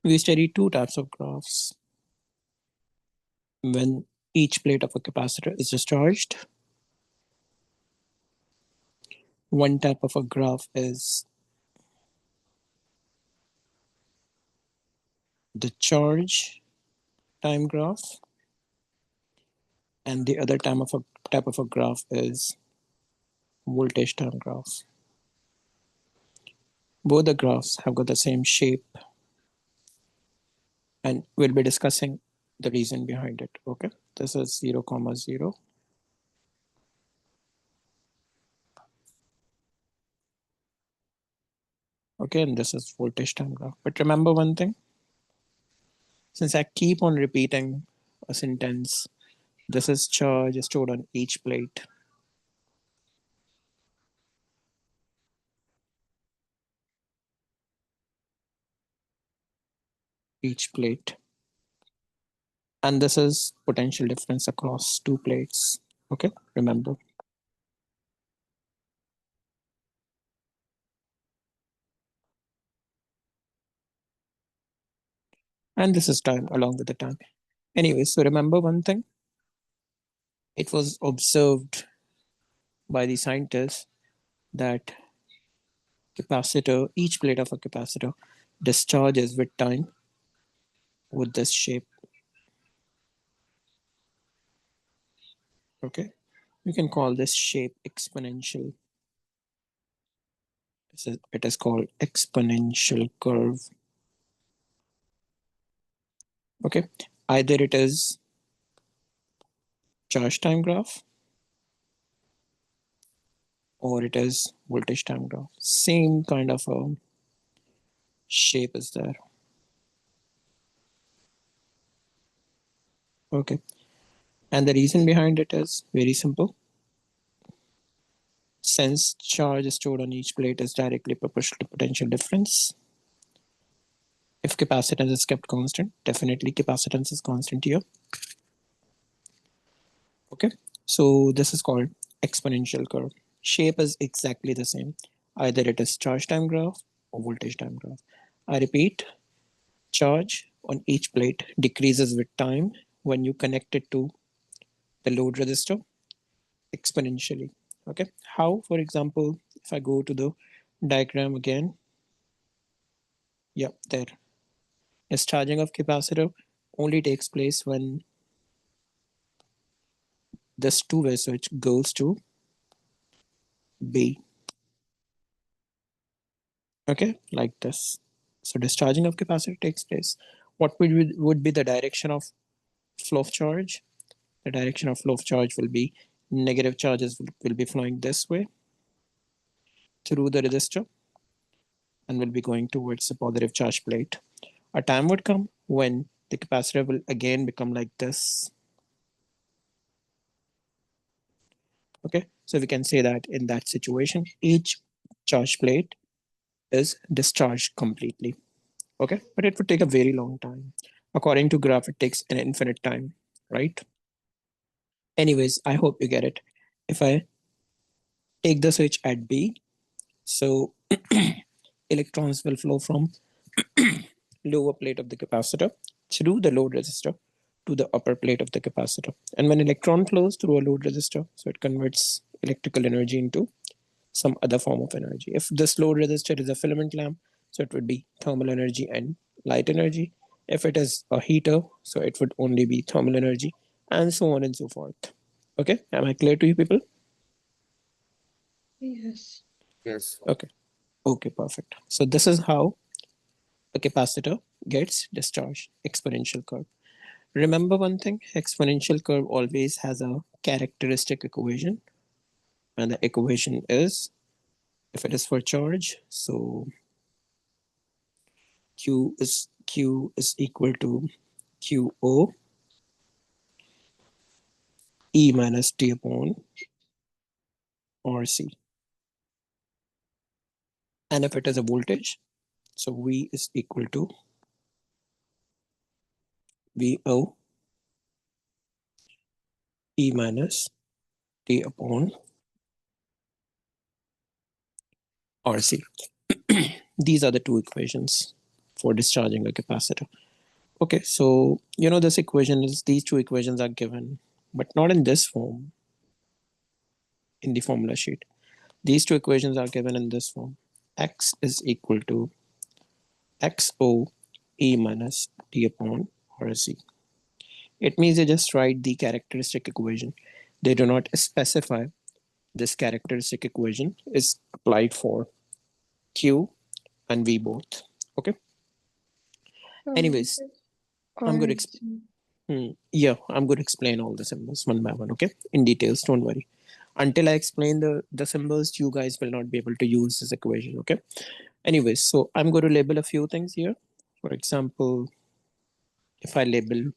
We study two types of graphs. When each plate of a capacitor is discharged, one type of a graph is the charge time graph, and the other type of a graph is voltage time graph. Both the graphs have got the same shape, and we'll be discussing the reason behind it. Okay, this is 0, 0. Okay, and this is voltage time graph. But remember one thing, since I keep on repeating a sentence, this is charge stored on each plate. Each plate. And this is potential difference across two plates. Okay, remember. And this is time along with the time. Anyway, so remember one thing. It was observed by the scientists that capacitor, each plate of a capacitor discharges with time with this shape. Okay, we can call this shape exponential. It is called exponential curve. Okay, either it is charge time graph or it is voltage time graph. Same kind of a shape is there. Okay, and the reason behind it is very simple. Since charge stored on each plate is directly proportional to potential difference, if capacitance is kept constant, definitely capacitance is constant here. Okay, so this is called exponential curve. Shape is exactly the same. Either it is charge time graph or voltage time graph. I repeat, charge on each plate decreases with time when you connect it to the load resistor exponentially. Okay, how? For example, if I go to the diagram again, yeah, there. Discharging of capacitor only takes place when this two-way switch goes to B. Okay, like this. So discharging of capacitor takes place. What would be the direction of flow of charge? The direction of flow of charge will be negative charges will be flowing this way through the resistor and will be going towards the positive charge plate. A time would come when the capacitor will again become like this. Okay, so we can say that in that situation, each charge plate is discharged completely. Okay, but it would take a very long time. According to graph, it takes an infinite time, right? Anyways, I hope you get it. If I take the switch at B, so electrons will flow from lower plate of the capacitor through the load resistor to the upper plate of the capacitor. And when electron flows through a load resistor, so it converts electrical energy into some other form of energy. If this load resistor is a filament lamp, so it would be thermal energy and light energy. If it is a heater, so it would only be thermal energy, and so on and so forth. Okay, am I clear to you people? Yes. Yes. Okay. Okay, perfect. So this is how a capacitor gets discharged, exponential curve. Remember one thing, exponential curve always has a characteristic equation, and the equation is, if it is for charge, so Q is equal to QO E minus T upon RC. And if it is a voltage, so V is equal to VO E minus T upon RC. These are the two equations. for discharging a capacitor. Okay, so this equation is, these two equations are given, but not in this form in the formula sheet. These two equations are given in this form. X is equal to XO E minus T upon RC. It means they just write the characteristic equation. They do not specify this characteristic equation is applied for Q and V both. Okay. Anyways, I'm going to I'm going to explain all the symbols one by one. Okay, in details. Don't worry. Until I explain the symbols, you guys will not be able to use this equation. Okay. Anyways, so I'm going to label a few things here. For example, if I label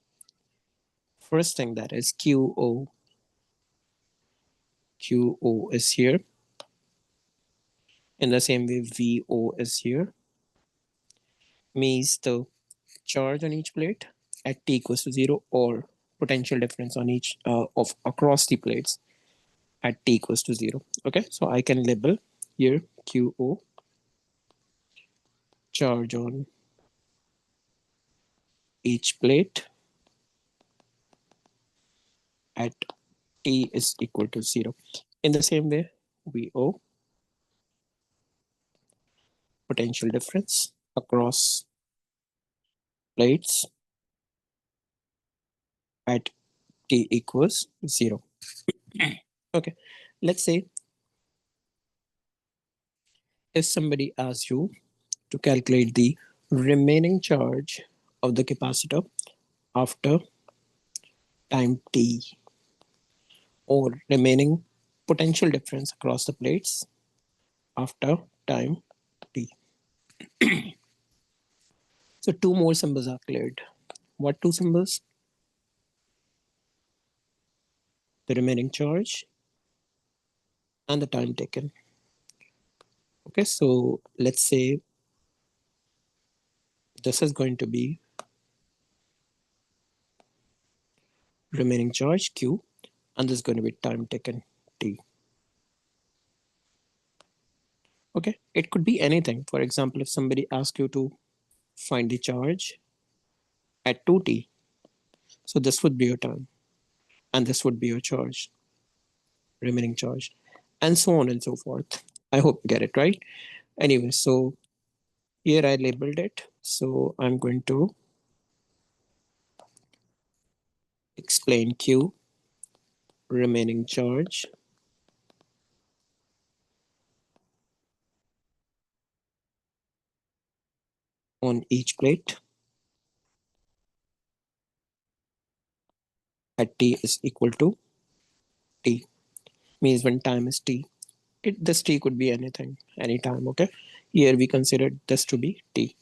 first thing, that is QO. QO is here. In the same way, VO is here. Means the charge on each plate at T equals to 0, or potential difference on each of across the plates at T equals to 0. Okay, so I can label here QO, charge on each plate at T is equal to 0. In the same way, VO, potential difference across plates at T equals 0. Okay, let's say if somebody asks you to calculate the remaining charge of the capacitor after time T, or remaining potential difference across the plates after time T. So two more symbols are cleared. What two symbols? The remaining charge and the time taken. Okay, so let's say this is going to be remaining charge Q, and this is going to be time taken T. Okay, it could be anything. For example, if somebody asks you to find the charge at 2T, so this would be your time, and this would be your charge, remaining charge, and so on and so forth. I hope you get it right. Anyway, so here I labeled it. So I'm going to explain Q, remaining charge, on each plate at T is equal to T. Means when time is T. This T could be anything, anytime, okay? Here we consider this to be T.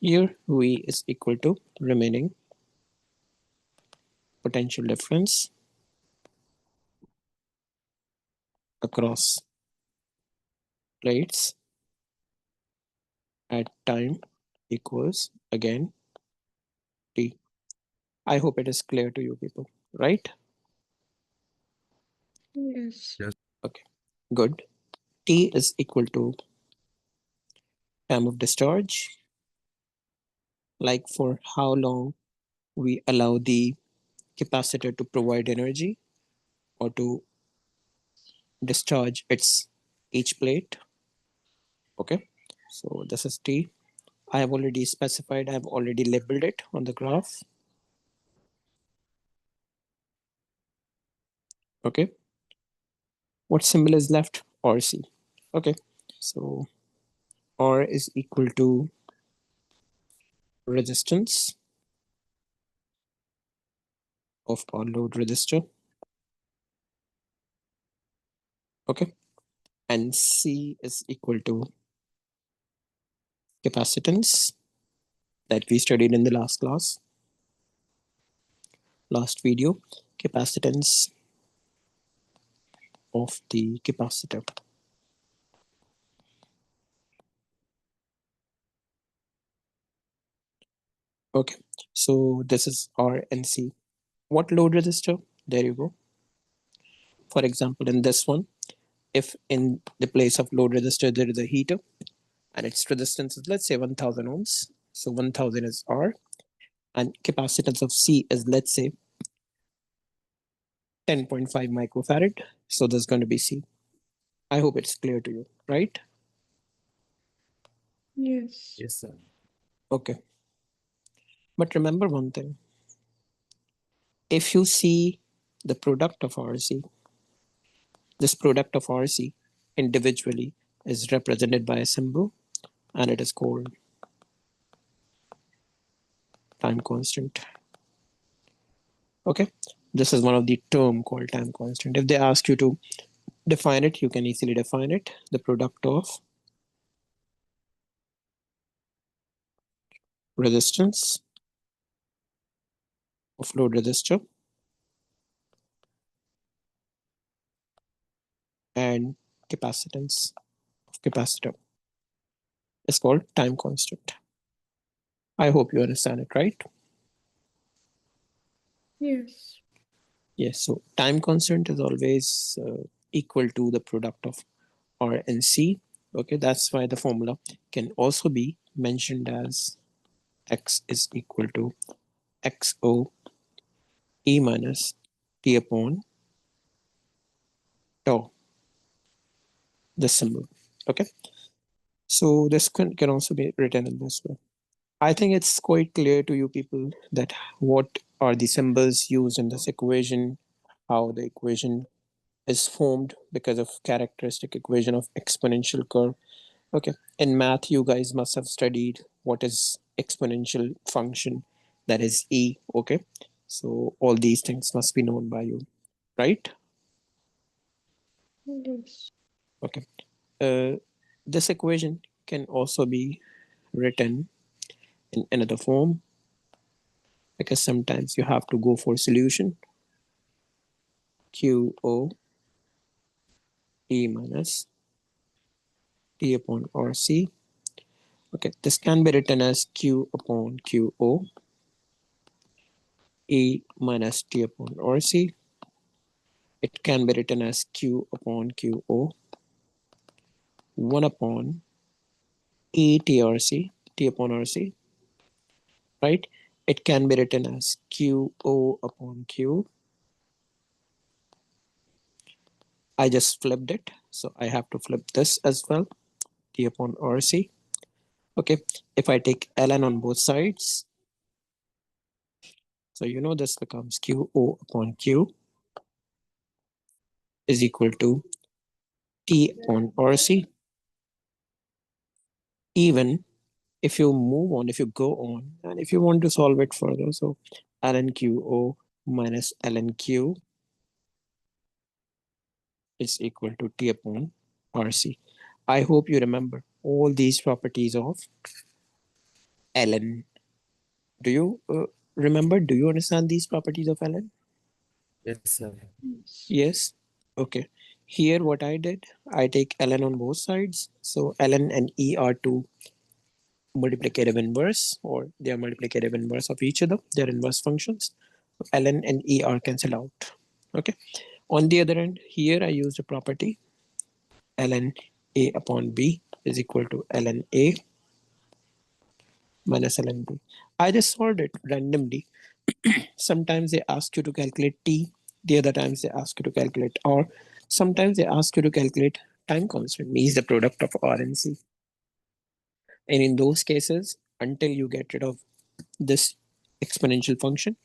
Here V is equal to remaining potential difference across plates at time equals again T. I hope it is clear to you people, right? Yes. Okay, good. T is equal to time of discharge, like for how long we allow the capacitor to provide energy or to discharge its each plate. Okay, so this is T. I have already specified, I have already labeled it on the graph. Okay, what symbol is left? RC. Okay, so R is equal to resistance of our load resistor. Okay, and C is equal to capacitance that we studied in the last class, last video, capacitance of the capacitor. Okay, so this is R and C. What load resistor? There you go. For example, in this one, if in the place of load resistor there is a heater and its resistance is, let's say, 1000 ohms, So 1000 is R, and capacitance of C is, let's say, 10.5 microfarad. So there's going to be C. I hope it's clear to you, right? Yes. Yes, sir. Okay. But remember one thing. If you see the product of RC, this product of RC individually is represented by a symbol, and it is called time constant. Okay. This is one of the term called time constant. If they ask you to define it, you can easily define it. The product of resistance of load resistor and capacitance of capacitor is called time constant. I hope you understand it, right? Yes. Yes. So time constant is always equal to the product of R and C. Okay. That's why the formula can also be mentioned as X is equal to XO E minus T upon tau, the symbol. Okay. So this can also be written in this way. I think it's quite clear to you people that what are the symbols used in this equation, how the equation is formed because of characteristic equation of exponential curve. Okay. In math, you guys must have studied what is exponential function, that is E. Okay. So all these things must be known by you, right? Yes. Okay. Uh, this equation can also be written in another form because sometimes you have to go for solution. QO E minus T upon RC. Okay, this can be written as Q upon QO E minus T upon RC. It can be written as Q upon QO 1 upon E TRC, T upon RC, right? It can be written as QO upon Q. I just flipped it, so I have to flip this as well, T upon RC. Okay, if I take ln on both sides, so you know this becomes QO upon Q is equal to T upon RC. Even if you move on, if you go on, and if you want to solve it further, so ln QO minus ln Q is equal to T upon RC. I hope you remember all these properties of ln. Do you remember? Do you understand these properties of ln? Yes, sir. Yes. Yes. Okay. Here, what I did, I take ln on both sides. So ln and E are two multiplicative inverse, or they are multiplicative inverse of each other. They are inverse functions. Ln and E are cancelled out. Okay. On the other end, here I used a property ln A upon B is equal to ln A minus ln B. I just solved it randomly. Sometimes they ask you to calculate T, the other times they ask you to calculate R. Sometimes they ask you to calculate time constant, means the product of R and C. And in those cases, until you get rid of this exponential function,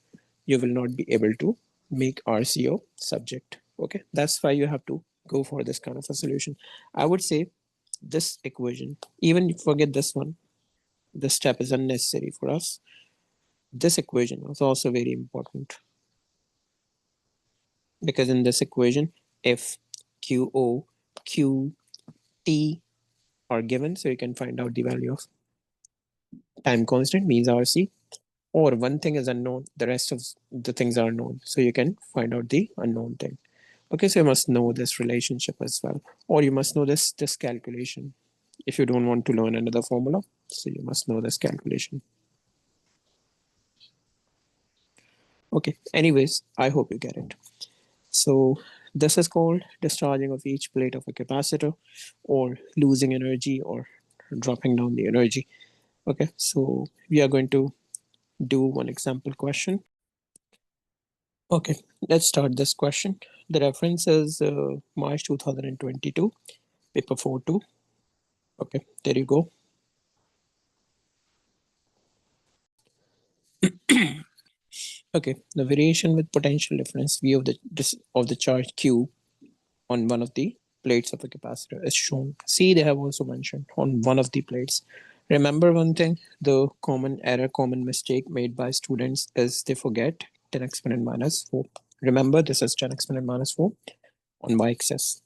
you will not be able to make RCO subject. Okay, that's why you have to go for this kind of a solution. I would say this equation, even forget this one, this step is unnecessary for us. This equation is also very important because in this equation, if QO, QT are given, so you can find out the value of time constant means RC, or one thing is unknown, the rest of the things are known, so you can find out the unknown thing. Okay, so you must know this relationship as well, or you must know this calculation. If you don't want to learn another formula, so you must know this calculation. Okay, anyways, I hope you get it. So this is called discharging of each plate of a capacitor, or losing energy, or dropping down the energy. Okay, so we are going to do one example question. Okay, let's start this question. The reference is March 2022, paper 4-2. Okay, there you go. Okay, the variation with potential difference V of the charge Q on one of the plates of a capacitor is shown. See, they have also mentioned on one of the plates. Remember one thing, the common error, common mistake made by students is they forget 10 exponent minus 4. Remember, this is 10 exponent minus 4 on y-axis.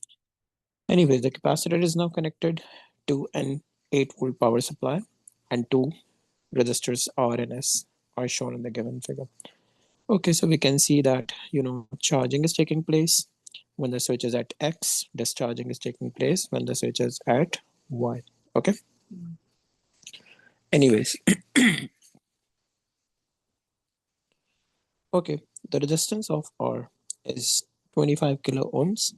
Anyway, the capacitor is now connected to an 8-volt power supply, and two resistors R and S are shown in the given figure. Okay, so we can see that charging is taking place when the switch is at X. Discharging is taking place when the switch is at Y. Okay. Anyways, okay, the resistance of R is 25 kilo ohms,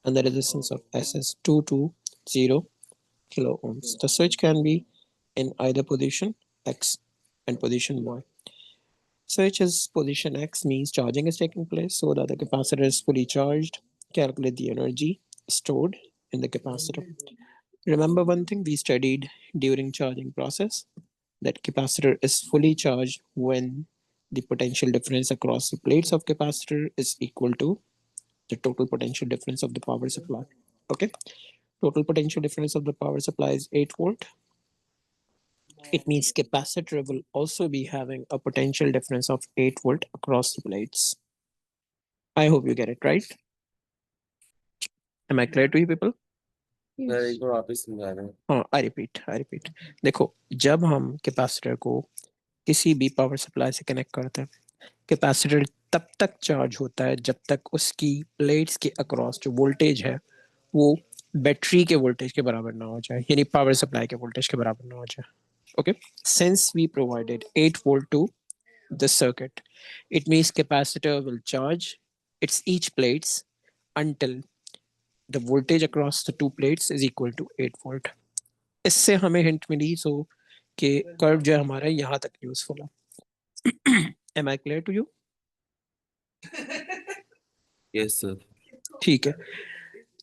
and the resistance of S is 220 kilo ohms. The switch can be in either position X and position Y. Switch is position X means charging is taking place so that the capacitor is fully charged. Calculate the energy stored in the capacitor. Remember one thing we studied during charging process, that capacitor is fully charged when the potential difference across the plates of capacitor is equal to the total potential difference of the power supply. Okay, total potential difference of the power supply is 8 volt. It means capacitor will also be having a potential difference of 8 volt across the plates. I hope you get it right. Am I clear to you people? Yes. हाँ, I repeat. देखो, जब हम capacitor को किसी भी power supply से connect करते हैं, कैपेसिटर तब तक चार्ज होता है जब तक उसकी प्लेट्स के अक्रॉस जो वोल्टेज है वो बैटरी के वोल्टेज के बराबर ना हो जाए, यानी पावर सप्लाई के वोल्टेज के बराबर ना हो जाए. Okay, since we provided 8 volt to the circuit, it means capacitor will charge its each plates until the voltage across the two plates is equal to 8 volt. इससे हमें हिंट मिली सो कि curve जो है हमारा यहाँ तक यूजफुल है. Am I clear to you? Yes, sir. ठीक है.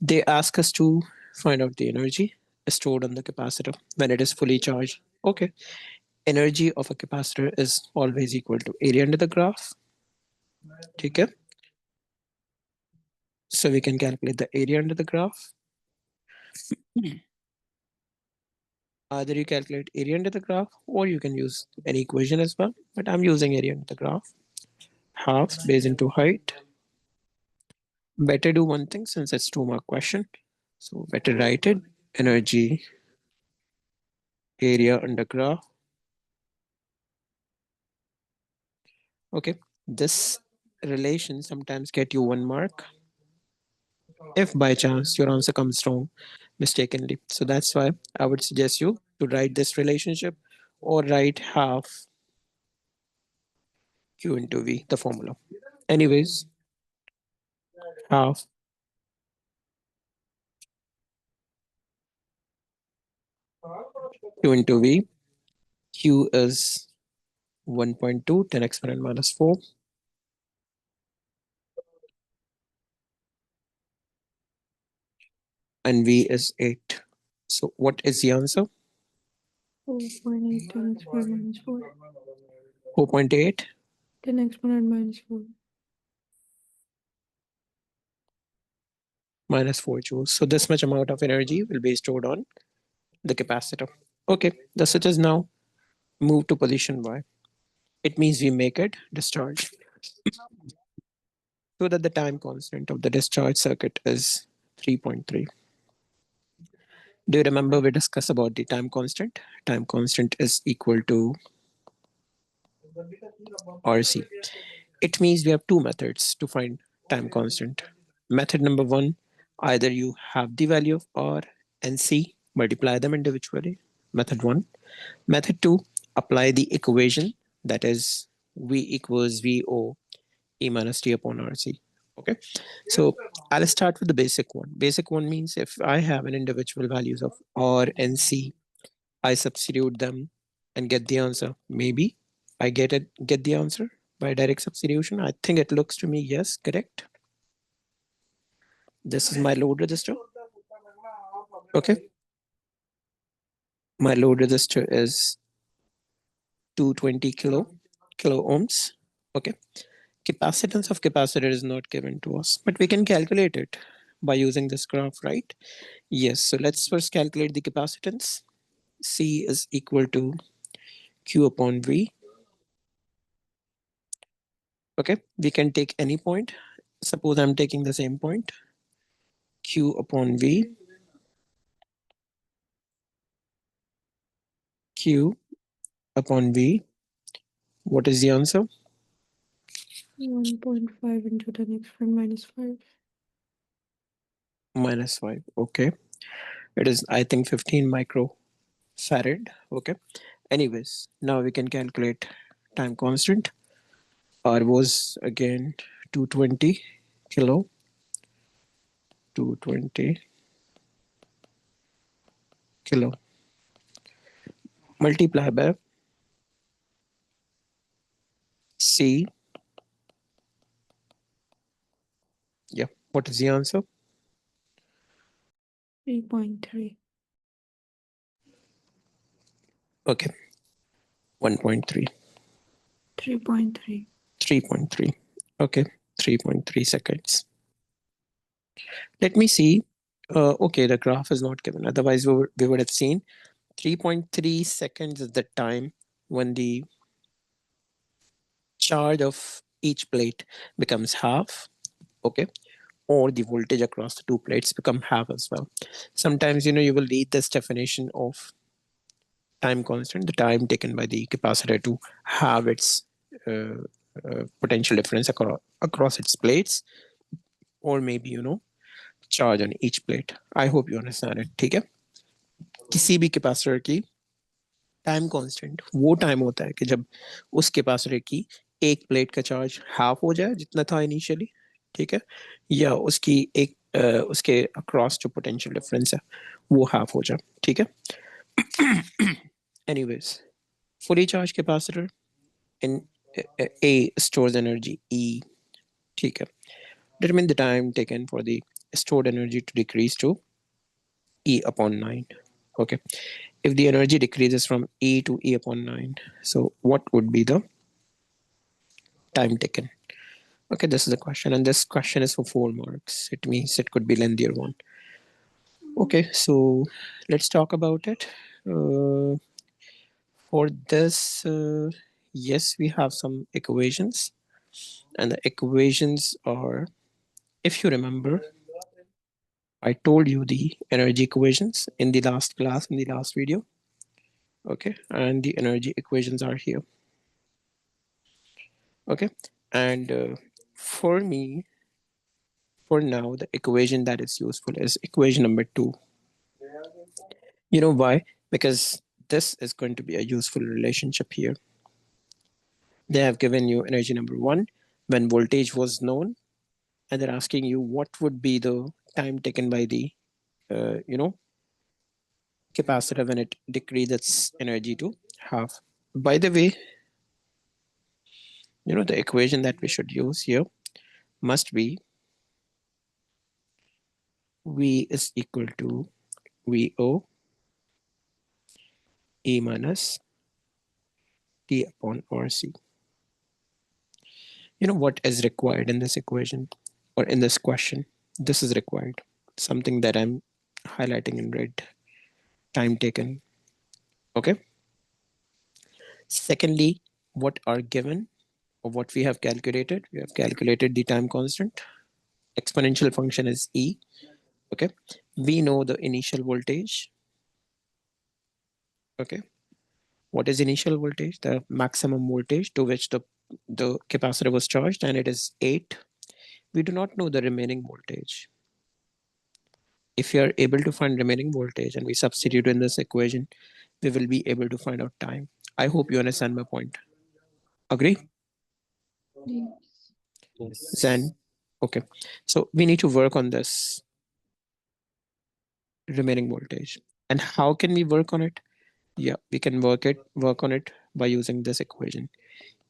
They ask us to find out the energy stored on the capacitor when it is fully charged. Okay, energy of a capacitor is always equal to area under the graph. ठीक है, so we can calculate the area under the graph. Either you calculate area under the graph or you can use any equation as well, but I'm using area under the graph. Half base into height. Better do one thing since it's 2 mark question. So better write it. Energy area under graph. Okay. This relation sometimes get you 1 mark if by chance your answer comes wrong mistakenly. So that's why I would suggest you to write this relationship or write half Q into V, the formula. Anyways, half Q into V. Q is 1.2 10 exponent minus 4. And V is 8. So what is the answer? 4.8 10 exponent minus 4. 4.8 10 exponent minus 4. minus 4 joules. So this much amount of energy will be stored on the capacitor. Okay, the switch is now moved to position Y. It means we make it discharge. So that the time constant of the discharge circuit is 3.3. Do you remember we discussed about the time constant? Time constant is equal to RC. It means we have two methods to find time constant. Method number one, either you have the value of R and C, multiply them individually. Method one. Method two, apply the equation that is V equals VO E minus T upon RC. Okay, so I'll start with the basic one. Basic one means if I have an individual values of R and C, I substitute them and get the answer? Maybe get the answer by direct substitution. I think it looks to me, yes, correct. This is my load resistor. Okay. My load resistor is 220 kilo ohms. Okay. Capacitance of capacitor is not given to us, but we can calculate it by using this graph, right? Yes. So let's first calculate the capacitance. C is equal to Q upon V. Okay. We can take any point. Suppose I'm taking the same point. Q upon V. Q upon V. What is the answer? 1.5 into 10⁻⁵ Minus 5. Okay. It is, I think, 15 microfarad. Okay. Anyways, now we can calculate time constant. R was again 220 kilo, 220 kilo, multiply by C. Yeah. What is the answer? 3.3. Okay. 1.3. 3.3. 3.3. Okay. 3.3 seconds. Let me see. Okay, the graph is not given. Otherwise, we would have seen 3.3 seconds is the time when the charge of each plate becomes half. Okay. Or the voltage across the two plates become half as well. Sometimes, you will read this definition of time constant, the time taken by the capacitor to have its potential difference across its plates, or maybe, charge on each plate. I hope you understand it. ठीक है? किसी भी capacitor की time constant वो time होता है कि जब उस कैपेसिटर की एक प्लेट का चार्ज हाफ हो जाए जितना था इनिशियली, ठीक है, या उसकी एक उसके अक्रॉस जो पोटेंशियल डिफरेंस है वो हाफ हो जाए, ठीक है. Anyways, fully charged capacitor in A stores energy E, ठीक है. Determine the time taken for the stored energy to decrease to E upon 9. Okay. If the energy decreases from E to E upon 9, so what would be the time taken? Okay, this is a question, and this question is for 4 marks. It means it could be lengthier one. Okay, so let's talk about it. For this, yes, we have some equations, and the equations are, if you remember, I told you the energy equations in the last class, in the last video. Okay, and the energy equations are here. Okay, and for me, for now, the equation that is useful is equation number 2. You know why? Because this is going to be a useful relationship here. They have given you energy number 1 when voltage was known, and they're asking you what would be the time taken by the capacitor when it decreases its energy to half. By the way, the equation that we should use here must be V is equal to VO E minus T upon RC. You know what is required in this equation or in this question? This is required. Something that I'm highlighting in red. Time taken. Okay. Secondly, what are given or what we have calculated? We have calculated the time constant. Exponential function is E. Okay. We know the initial voltage. Okay. What is initial voltage? The maximum voltage to which the capacitor was charged, and it is 8. We do not know the remaining voltage. If we are able to find remaining voltage and we substitute in this equation, we will be able to find out time. I hope you understand my point. Agree? Yes. Zen? Okay. So we need to work on this remaining voltage. And how can we work on it? Yeah, we can work on it by using this equation.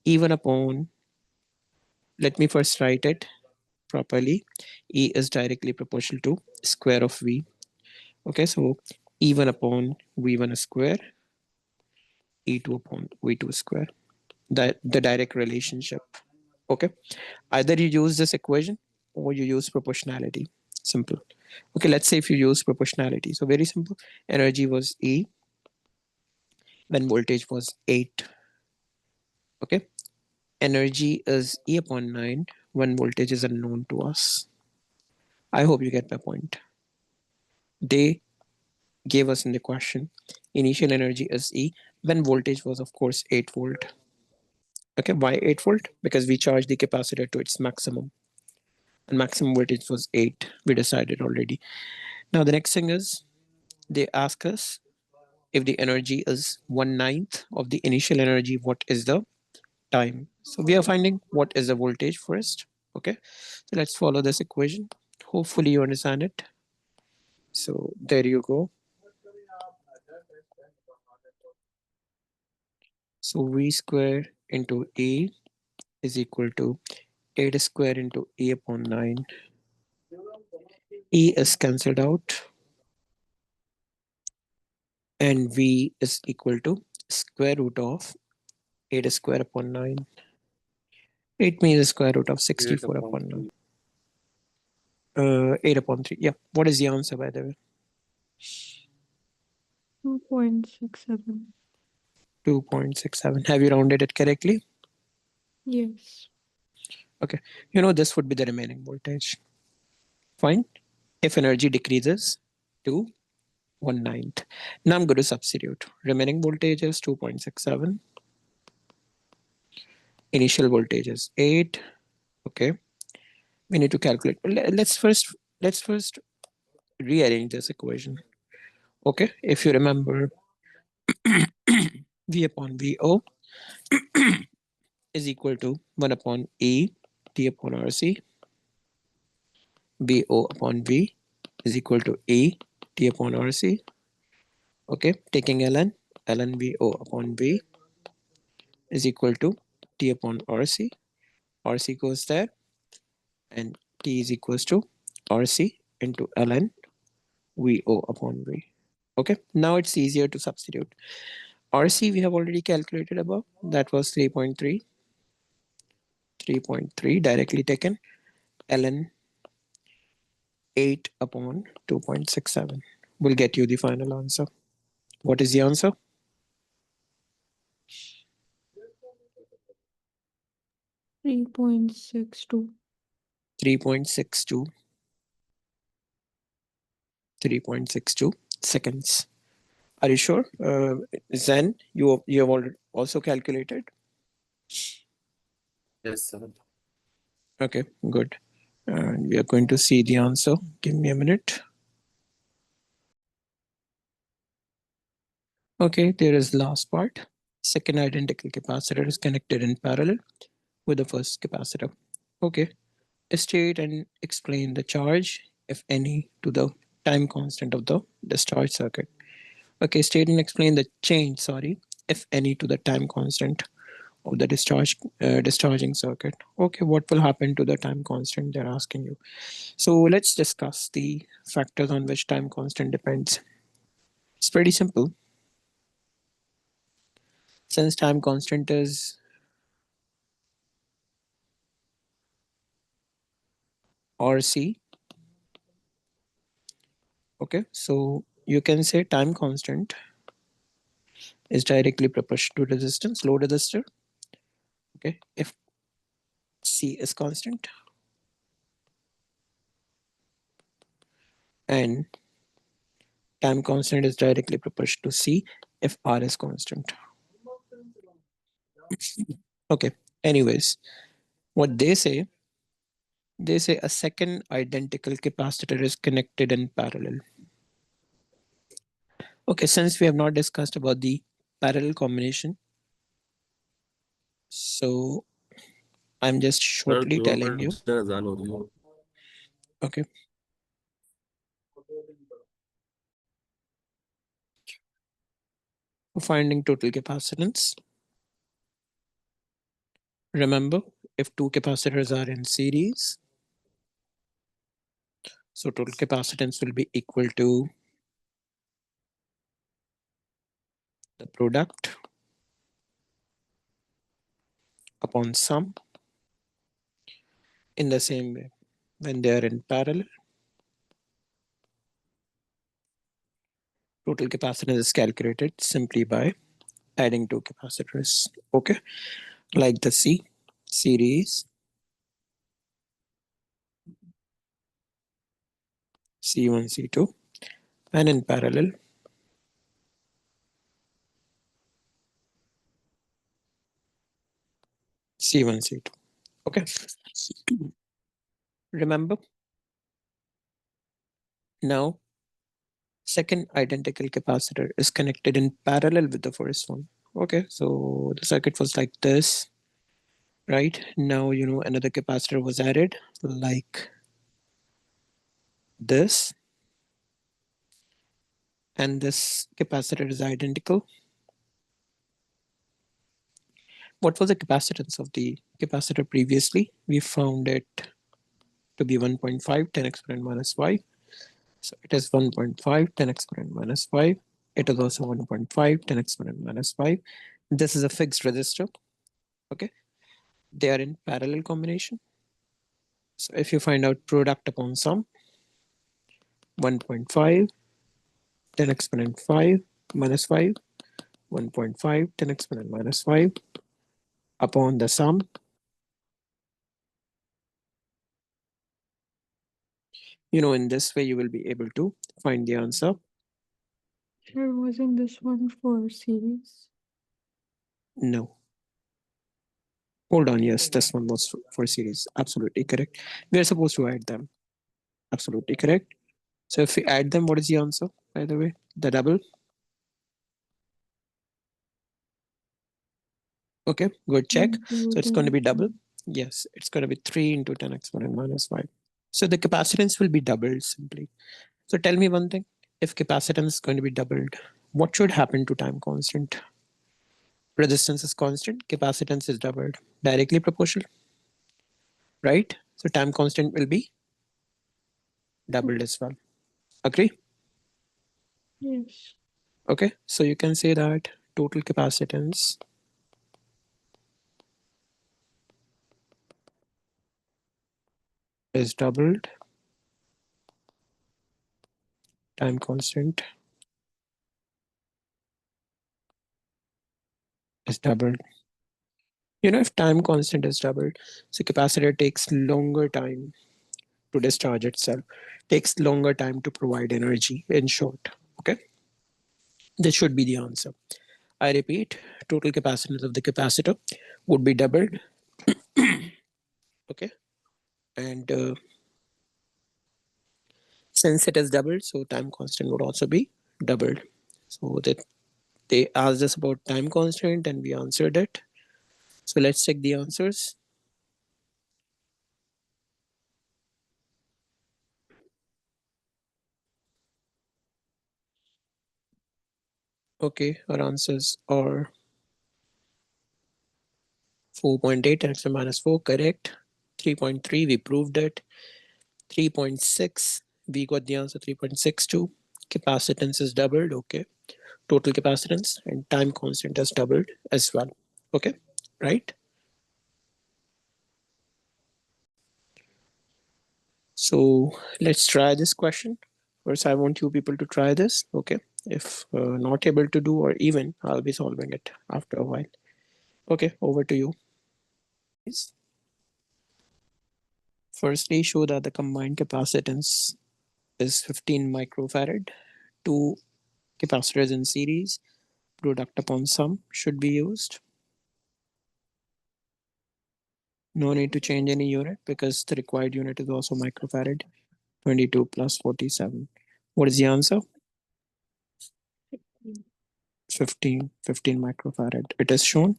E1 upon, let me first write it properly. E is directly proportional to square of V. Okay, so E1 upon V1 square, E2 upon V2 square. The direct relationship. Okay, either you use this equation or you use proportionality. Simple. Okay, let's say if you use proportionality. So very simple. Energy was E when voltage was 8. Okay, energy is E upon 9 when voltage is unknown to us. I hope you get my point. They gave us in the question initial energy is E when voltage was, of course, 8 volt. Okay, why 8 volt? Because we charged the capacitor to its maximum, and maximum voltage was 8. We decided already. Now, the next thing is they ask us if the energy is 1/9 of the initial energy, what is the time? So we are finding what is the voltage first. Okay, so let's follow this equation. Hopefully, you understand it. So there you go. So V square into A is equal to 8 square into A upon 9. E is cancelled out and V is equal to square root of 8 square upon 9. 8 means the square root of 64 upon 9. 8 upon 3. Yeah. What is the answer, by the way? 2.67. 2.67. Have you rounded it correctly? Yes. Okay. This would be the remaining voltage. Fine. If energy decreases to 1/9. Now I'm going to substitute. Remaining voltage is 2.67. Initial voltage is 8. Okay. We need to calculate. Let's first rearrange this equation. Okay. If you remember, V upon VO is equal to 1 upon E T upon RC. BO upon V is equal to E T upon RC. Okay, taking ln VO upon V is equal to T upon RC. RC goes there and T is equals to RC into ln VO upon V. Okay, now it's easier to substitute. RC we have already calculated above. That was 3.3. 3.3 directly taken. Ln 8 upon 2.67 will get you the final answer. What is the answer? 3.62. 3.62. 3.62 seconds. Are you sure? Zen, you have already also calculated? Yes, sir. Okay, good. And we are going to see the answer. Give me a minute. Okay, there is last part. Second identical capacitor is connected in parallel with the first capacitor. Okay, state and explain the charge, if any, to the time constant of the discharge circuit. Okay, state and explain the change, sorry, if any, to the time constant of the discharging circuit. Okay, what will happen to the time constant, they're asking you. So let's discuss the factors on which time constant depends. It's pretty simple. Since time constant is RC, okay, so you can say time constant is directly proportional to resistance, load resistor. Okay, if C is constant and time constant is directly proportional to C if R is constant. Okay, anyways, what they say a second identical capacitor is connected in parallel. Okay, since we have not discussed about the parallel combination, so I'm just sir shortly 2 telling you. घंटे अजान हो रही है. Okay. For finding total capacitance, remember, if two capacitors are in series, so total capacitance will be equal to the product upon sum. In the same way, when they are in parallel, total capacitance is calculated simply by adding two capacitors. Okay, like the C series C1, C2, and in parallel C1, C2. Okay, remember now second identical capacitor is connected in parallel with the first one. Okay, so the circuit was like this, right? Now you know another capacitor was added like this, and this capacitor is identical. What was the capacitance of the capacitor previously? We found it to be 1.5 10 exponent minus 5. So it is 1.5 10 exponent minus 5. It is also 1.5 10 exponent minus 5. This is a fixed resistor. Okay, they are in parallel combination. So if you find out product upon sum, 1.5 10 exponent 5 minus 5, 1.5 10 exponent minus 5 upon the sum, you know, in this way you will be able to find the answer. Sure, wasn't this one for series? No. Hold on, yes, this one was for series. Absolutely correct. We are supposed to add them. Absolutely correct. So if we add them, what is the answer, by the way? The double. Okay, good check. So it's going to be double. Yes, it's going to be 3 into 10 exponent minus 5. So the capacitance will be doubled simply. So tell me one thing. If capacitance is going to be doubled, what should happen to time constant? Resistance is constant, capacitance is doubled. Directly proportional, right? So time constant will be doubled as well. Agree? Yes. Okay, so you can say that total capacitance is doubled, time constant is doubled. You know, if time constant is doubled, so capacitor takes longer time to discharge itself, takes longer time to provide energy, in short. Okay, this should be the answer. I repeat, total capacitance of the capacitor would be doubled. Okay, and since it is doubled, so time constant would also be doubled. So that they asked us about time constant and we answered it. So let's check the answers. Okay, our answers are 4.8 and extra minus 4, correct. 3.3, we proved it. 3.6, we got the answer 3.62. Capacitance is doubled, okay. Total capacitance and time constant is doubled as well. Okay, right? So let's try this question. First, I want you people to try this, okay? If not able to do, or even I'll be solving it after a while. Okay, over to you. Firstly, show that the combined capacitance is 15 microfarad. Two capacitors in series, product upon sum should be used. No need to change any unit because the required unit is also microfarad. 22 plus 47. What is the answer? 15 microfarad. It is shown.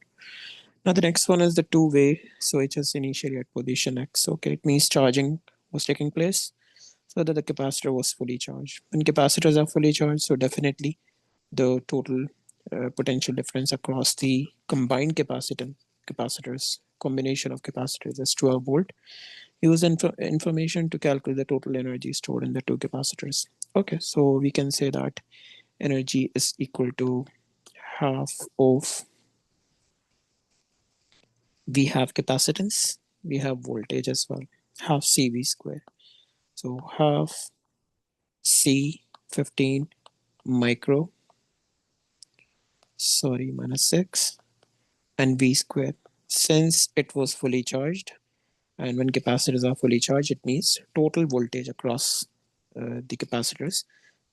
Now the next one is the two-way switches initially at position X. Okay, it means charging was taking place so that the capacitor was fully charged. When capacitors are fully charged, so definitely the total potential difference across the combined capacitors. Combination of capacitors is 12 volt. Use information to calculate the total energy stored in the two capacitors. Okay, so we can say that energy is equal to half of, we have capacitance, we have voltage as well, half CV square. So half C 15 micro, sorry, minus 6, and V square. Since it was fully charged, and when capacitors are fully charged, it means total voltage across the capacitors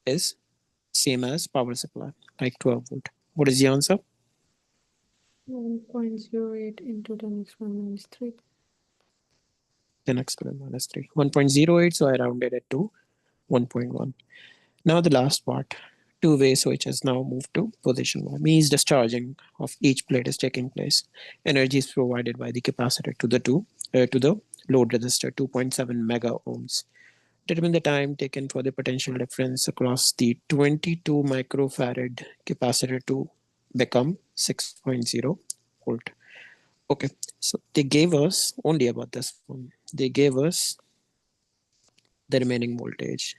is same as power supply, like 12 volt. What is the answer? 1.08 into 10 exponent minus 3. 10 exponent minus 3. 1.08, so I rounded it to 1.1. Now the last part, two-way switch has now moved to position 1. Means discharging of each plate is taking place. Energy is provided by the capacitor to the load resistor 2.7 mega ohms. Determine the time taken for the potential difference across the 22 microfarad capacitor to become 6.0 volt. Okay, so they gave us only about this one. They gave us the remaining voltage.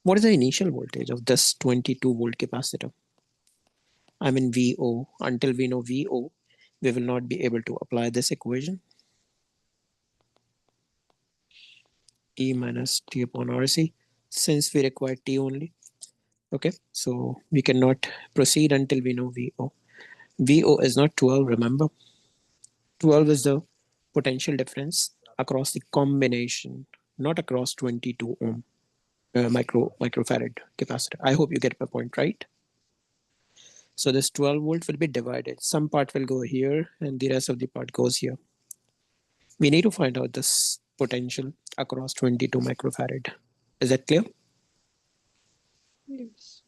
What is the initial voltage of this 22 volt capacitor? I mean VO. Until we know VO, we will not be able to apply this equation. E minus T upon RC, since we require T only. Okay, so we cannot proceed until we know VO. VO is not 12, remember. 12 is the potential difference across the combination, not across 22 ohm microfarad capacitor. I hope you get my point, right? So this 12 volt will be divided. Some part will go here and the rest of the part goes here. We need to find out this potential across 22 microfarad. Is that clear? Yes.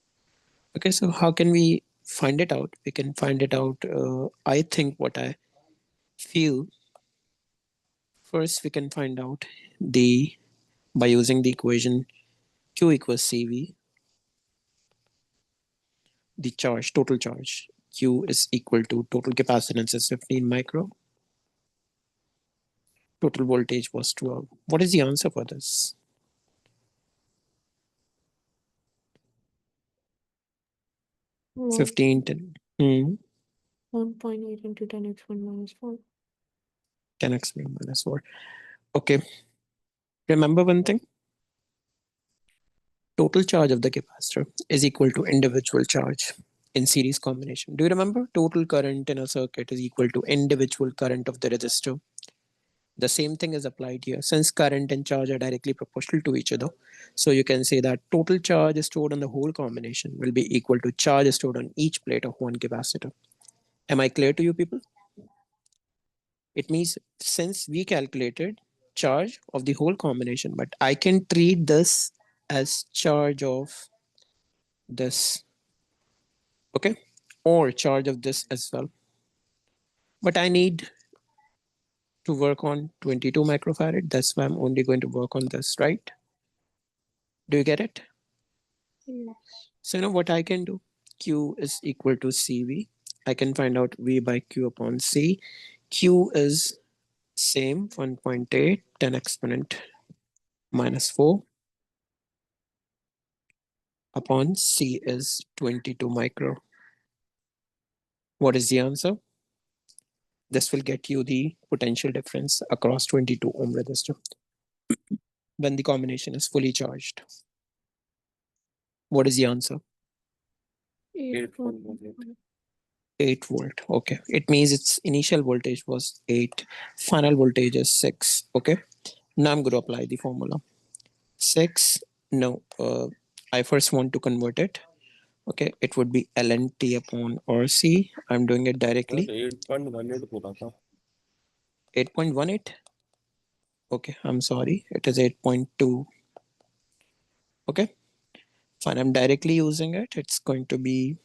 Okay, so how can we find it out? We can find it out. I think what I feel, first we can find out the by using the equation Q equals CV, the charge, total charge. Q is equal to total capacitance is 15 micro. Total voltage was 12. What is the answer for this? 1. 15, 10, 1.8 into 10 exponent minus 4. 10x minus 4. Okay, remember one thing. Total charge of the capacitor is equal to individual charge in series combination. Do you remember? Total current in a circuit is equal to individual current of the resistor. The same thing is applied here. Since current and charge are directly proportional to each other, so you can say that total charge stored on the whole combination will be equal to charge stored on each plate of one capacitor. Am I clear to you people? It means since we calculated charge of the whole combination, but I can treat this as charge of this, okay, or charge of this as well. But I need to work on 22 microfarad. That's why I'm only going to work on this, right? Do you get it? Yes. So you know what I can do? Q is equal to CV. I can find out V by Q upon C. Q is same 1.8 10 exponent minus 4 upon C is 22 micro. What is the answer? This will get you the potential difference across 22 ohm resistor when the combination is fully charged. What is the answer? 8.1. 8 volt. Okay. It means its initial voltage was 8. Final voltage is 6. Okay. Now I'm going to apply the formula. 6. No. I first want to convert it. Okay. It would be ln T upon RC. I'm doing it directly. 8.18. Okay. I'm sorry. It is 8.2. Okay. Fine. I'm directly using it. It's going to be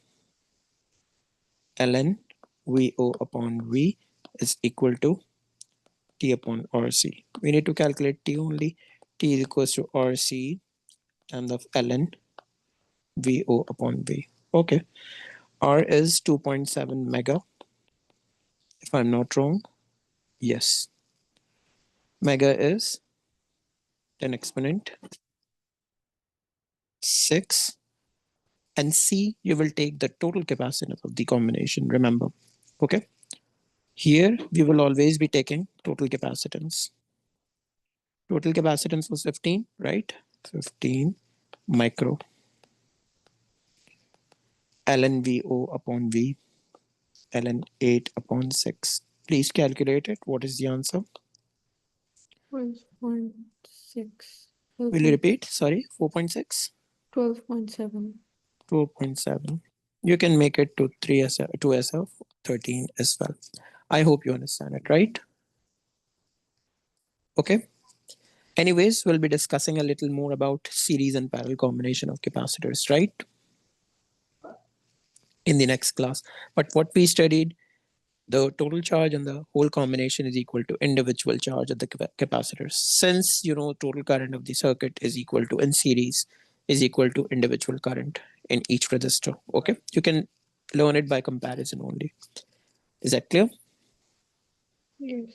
ln VO upon V is equal to T upon RC. We need to calculate T only. T is equals to RC times of ln VO upon V. Okay. R is 2.7 mega, if I'm not wrong. Yes. Mega is 10 exponent 6. And C, you will take the total capacitance of the combination, remember. Okay. Here, we will always be taking total capacitance. Total capacitance was 15, right? 15 micro ln VO upon V ln 8 upon 6. Please calculate it. What is the answer? 12.6. Will you repeat? Sorry, 4.6? 12.7. 4.7. You can make it to 3SF, 2SF, 13 as well. I hope you understand it, right? Okay. Anyways, we'll be discussing a little more about series and parallel combination of capacitors, right? In the next class. But what we studied, the total charge and the whole combination is equal to individual charge of the capacitors. Since you know total current of the circuit is equal to in series is equal to individual current in each resistor. Okay, you can learn it by comparison only. Is that clear? Yes.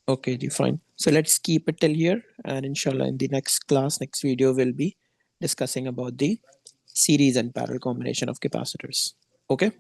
Okay, fine. So let's keep it till here, and inshallah, in the next class, next video, we'll be discussing about the series and parallel combination of capacitors. Okay.